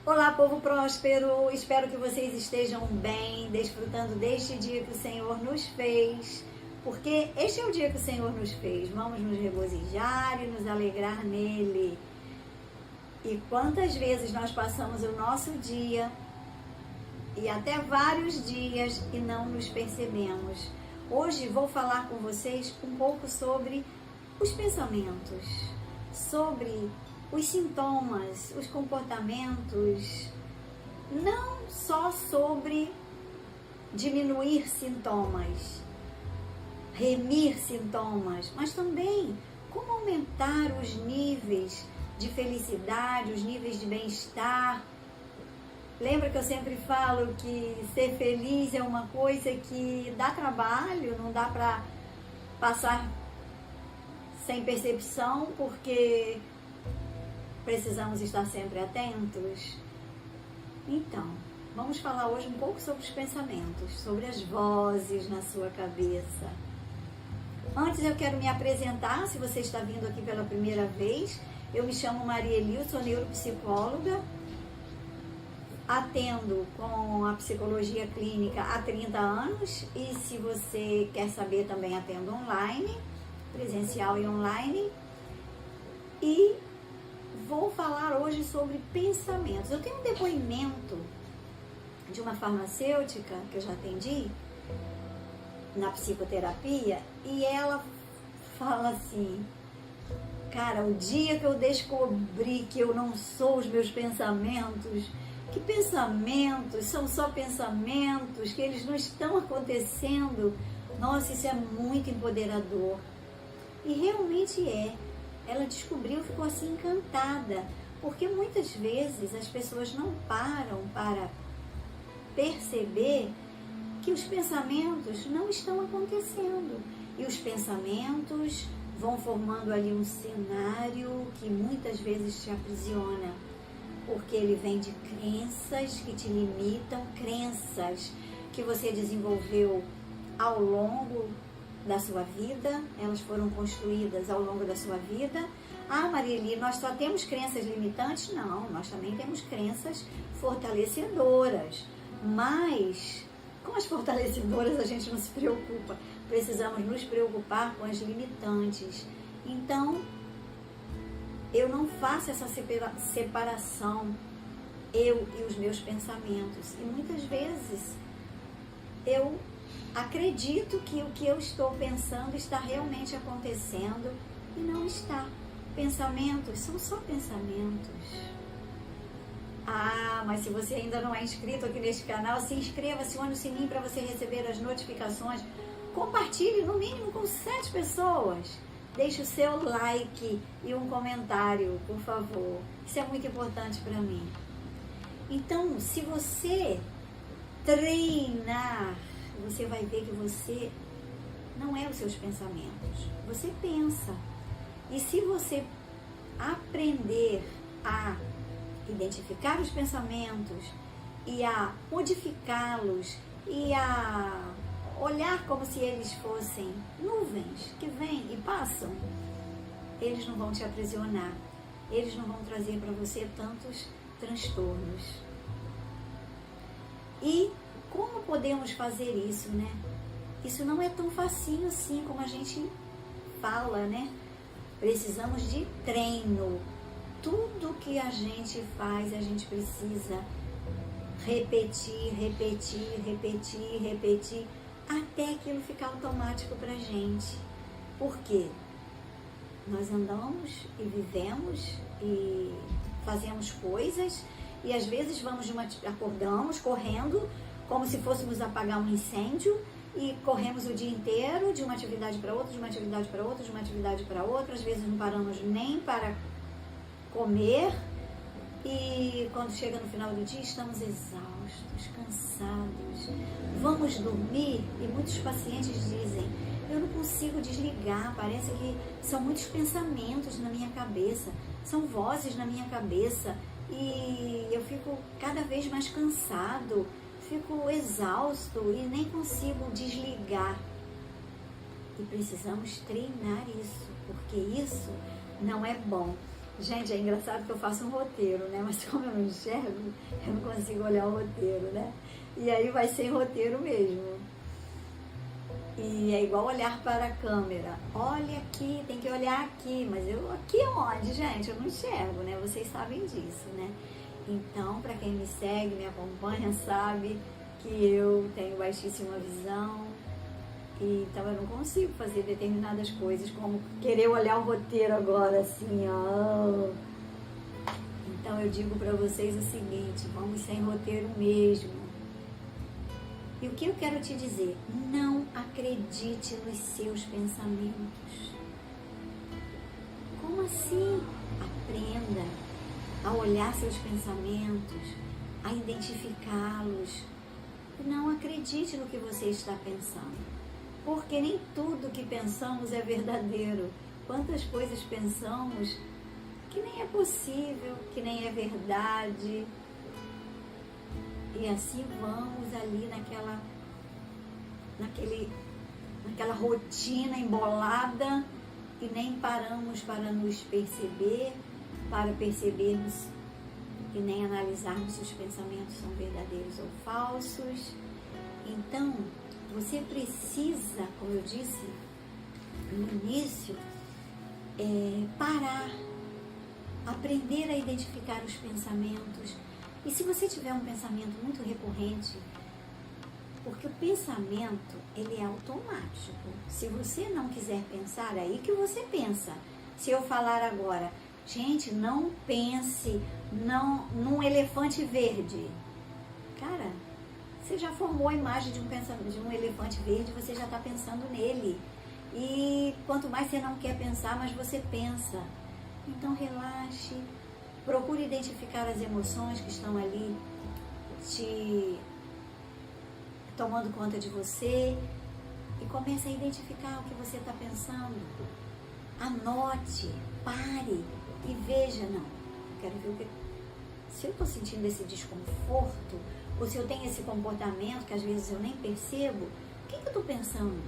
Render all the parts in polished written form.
Olá, povo próspero! Espero que vocês estejam bem, desfrutando deste dia que o Senhor nos fez, porque este é o dia que o Senhor nos fez. Vamos nos regozijar e nos alegrar nele. E quantas vezes nós passamos o nosso dia e até vários dias e não nos percebemos. Hoje vou falar com vocês um pouco sobre os pensamentos, sobre os sintomas, os comportamentos, não só sobre diminuir sintomas, remir sintomas, mas também como aumentar os níveis de felicidade, os níveis de bem-estar. Lembra que eu sempre falo que ser feliz é uma coisa que dá trabalho, não dá para passar sem percepção, porque precisamos estar sempre atentos. Então, vamos falar hoje um pouco sobre os pensamentos, sobre as vozes na sua cabeça. Antes eu quero me apresentar, se você está vindo aqui pela primeira vez, eu me chamo Maria Elil, sou neuropsicóloga, atendo com a psicologia clínica há 30 anos e se você quer saber também atendo online, presencial e online. E vou falar hoje sobre pensamentos. Eu tenho um depoimento de uma farmacêutica que eu já atendi na psicoterapia e ela fala assim: cara, o dia que eu descobri que eu não sou os meus pensamentos, que pensamentos são só pensamentos, que eles não estão acontecendo, nossa, isso é muito empoderador. E realmente é. Ela descobriu, ficou assim encantada, porque muitas vezes as pessoas não param para perceber que os pensamentos não estão acontecendo. E os pensamentos vão formando ali um cenário que muitas vezes te aprisiona, porque ele vem de crenças que te limitam, crenças que você desenvolveu ao longo da sua vida, elas foram construídas ao longo da sua vida. Ah, Marieli, nós só temos crenças limitantes? Não, nós também temos crenças fortalecedoras, mas com as fortalecedoras a gente não se preocupa, precisamos nos preocupar com as limitantes. Então, eu não faço essa separação, eu e os meus pensamentos, e muitas vezes eu acredito que o que eu estou pensando está realmente acontecendo e não está. Pensamentos são só pensamentos. Ah, mas se você ainda não é inscrito aqui neste canal, se inscreva, acione o sininho para você receber as notificações. Compartilhe no mínimo com 7 pessoas. Deixe o seu like e um comentário, por favor. Isso é muito importante para mim. Então, se você treinar, você vai ver que você não é os seus pensamentos, você pensa. E se você aprender a identificar os pensamentos e a modificá-los e a olhar como se eles fossem nuvens que vêm e passam, eles não vão te aprisionar, eles não vão trazer para você tantos transtornos. E como podemos fazer isso, né? Isso não é tão facinho assim como a gente fala, né? Precisamos de treino. Tudo que a gente faz, a gente precisa repetir, até aquilo ficar automático pra gente. Por quê? Nós andamos e vivemos e fazemos coisas e às vezes acordamos correndo como se fôssemos apagar um incêndio e corremos o dia inteiro de uma atividade para outra, de uma atividade para outra, de uma atividade para outra. Às vezes não paramos nem para comer e quando chega no final do dia estamos exaustos, cansados. Vamos dormir e muitos pacientes dizem: eu não consigo desligar, parece que são muitos pensamentos na minha cabeça, são vozes na minha cabeça e eu fico cada vez mais cansado, fico exausto e nem consigo desligar. E precisamos treinar isso, porque isso não é bom. Gente, é engraçado que eu faço um roteiro, né? Mas como eu não enxergo, eu não consigo olhar o roteiro, né? E aí vai sem roteiro mesmo. E é igual olhar para a câmera. Olha aqui, tem que olhar aqui. Mas eu aqui onde, gente? Eu não enxergo, né? Vocês sabem disso, né? Então, para quem me segue, me acompanha, sabe que eu tenho baixíssima visão. E, então eu não consigo fazer determinadas coisas, como querer olhar o roteiro agora, assim, ó. Então eu digo para vocês o seguinte, vamos sem roteiro mesmo. E o que eu quero te dizer? Não acredite nos seus pensamentos. Como assim? Aprenda a olhar seus pensamentos, a identificá-los. Não acredite no que você está pensando. Porque nem tudo que pensamos é verdadeiro. Quantas coisas pensamos que nem é possível, que nem é verdade. E assim vamos ali naquela rotina embolada e nem paramos para nos perceber, para percebermos e nem analisarmos se os pensamentos são verdadeiros ou falsos. Então, você precisa, como eu disse no início, parar, aprender a identificar os pensamentos. E se você tiver um pensamento muito recorrente, porque o pensamento, ele é automático. Se você não quiser pensar, é aí que você pensa. Se eu falar agora, gente, não pense num elefante verde. Cara, você já formou a imagem de um elefante verde, você já está pensando nele. E quanto mais você não quer pensar, mais você pensa. Então relaxe, procure identificar as emoções que estão ali te tomando conta de você e comece a identificar o que você está pensando. Anote, pare e veja, não, quero ver o que... Se eu estou sentindo esse desconforto, ou se eu tenho esse comportamento que às vezes eu nem percebo, o que eu estou pensando?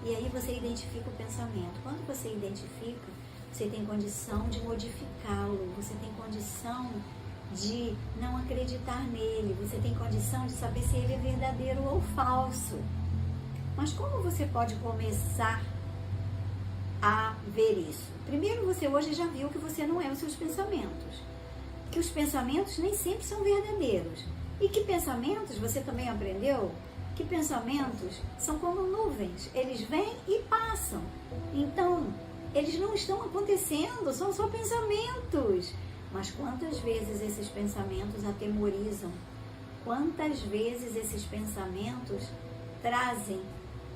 E aí você identifica o pensamento. Quando você identifica, você tem condição de modificá-lo, você tem condição de não acreditar nele, você tem condição de saber se ele é verdadeiro ou falso. Mas como você pode começar a ver isso? Primeiro, você hoje já viu que você não é os seus pensamentos, que os pensamentos nem sempre são verdadeiros. E que pensamentos, você também aprendeu, que pensamentos são como nuvens, eles vêm e passam. Então, eles não estão acontecendo, são só pensamentos. Mas quantas vezes esses pensamentos atemorizam? Quantas vezes esses pensamentos trazem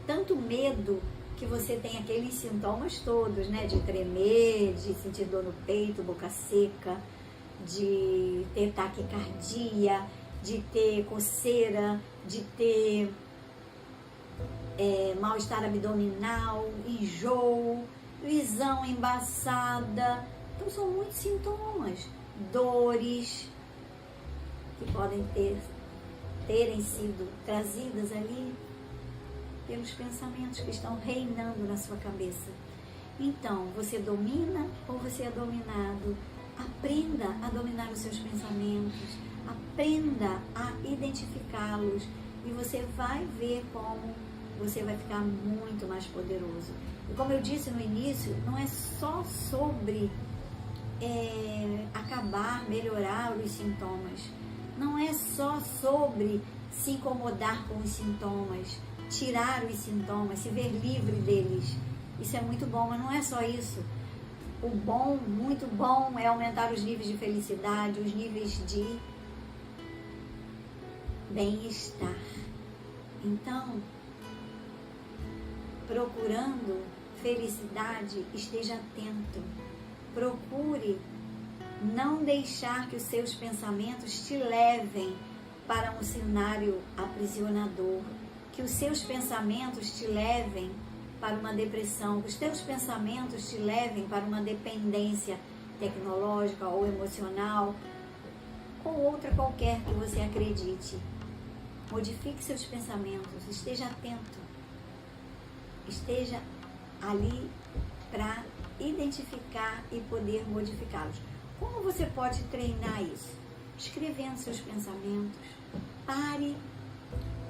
tanto medo que você tem aqueles sintomas todos, né? De tremer, de sentir dor no peito, boca seca, de ter taquicardia, de ter coceira, de ter mal-estar abdominal, enjoo, visão embaçada. Então são muitos sintomas, dores que podem terem sido trazidas ali pelos pensamentos que estão reinando na sua cabeça. Então, você domina ou você é dominado? Aprenda a dominar os seus pensamentos, aprenda a identificá-los e você vai ver como você vai ficar muito mais poderoso. E como eu disse no início, não é só sobre acabar, melhorar os sintomas. Não é só sobre se incomodar com os sintomas, tirar os sintomas, se ver livre deles. Isso é muito bom, mas não é só isso. O bom, muito bom, é aumentar os níveis de felicidade, os níveis de bem-estar. Então, procurando felicidade, esteja atento. Procure não deixar que os seus pensamentos te levem para um cenário aprisionador, que os seus pensamentos te levem para uma depressão, que os teus pensamentos te levem para uma dependência tecnológica ou emocional, ou outra qualquer que você acredite. Modifique seus pensamentos, esteja atento, esteja ali para identificar e poder modificá-los. Como você pode treinar isso? Escrevendo seus pensamentos. Pare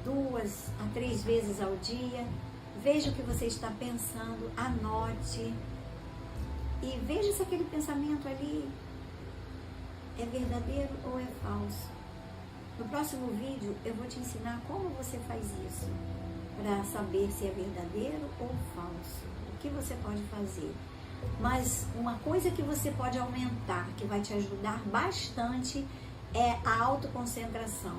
2 a 3 vezes ao dia. Veja o que você está pensando, anote. E veja se aquele pensamento ali é verdadeiro ou é falso. No próximo vídeo eu vou te ensinar como você faz isso, para saber se é verdadeiro ou falso. O que você pode fazer. Mas uma coisa que você pode aumentar, que vai te ajudar bastante, é a autoconcentração,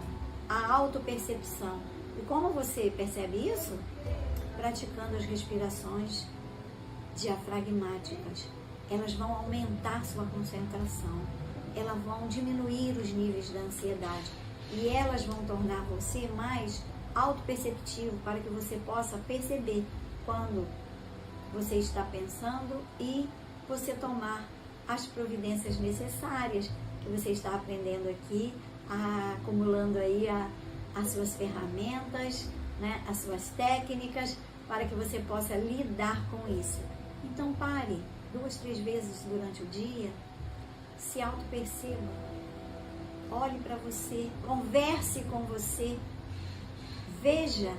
a autopercepção. E como você percebe isso? Praticando as respirações diafragmáticas. Elas vão aumentar sua concentração, elas vão diminuir os níveis da ansiedade e elas vão tornar você mais autoperceptivo, para que você possa perceber quando você está pensando e você tomar as providências necessárias que você está aprendendo aqui, acumulando aí as suas ferramentas, né, as suas técnicas, para que você possa lidar com isso. Então pare 2, 3 vezes durante o dia, se auto-perceba, olhe para você, converse com você, veja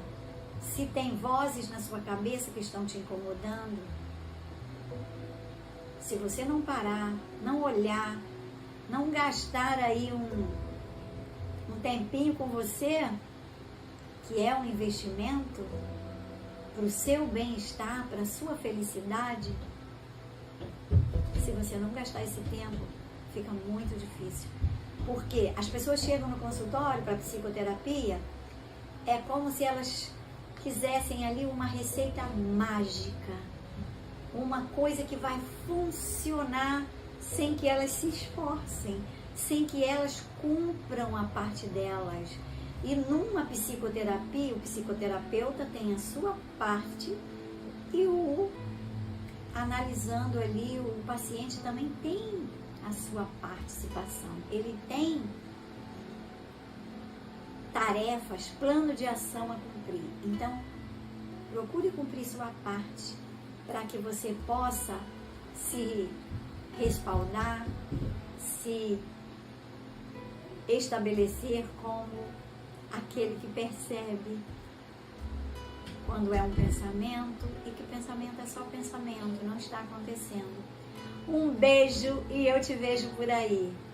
se tem vozes na sua cabeça que estão te incomodando. Se você não parar, não olhar, não gastar aí um tempinho com você, que é um investimento para o seu bem-estar, para a sua felicidade, se você não gastar esse tempo, fica muito difícil. Porque as pessoas chegam no consultório para psicoterapia, é como se elas quisessem ali uma receita mágica, uma coisa que vai funcionar sem que elas se esforcem, sem que elas cumpram a parte delas. E numa psicoterapia, o psicoterapeuta tem a sua parte e analisando ali, o paciente também tem a sua participação. Ele tem tarefas, plano de ação a cumprir. Então, procure cumprir sua parte para que você possa se respaldar, se estabelecer como aquele que percebe quando é um pensamento e que pensamento é só pensamento, não está acontecendo. Um beijo e eu te vejo por aí.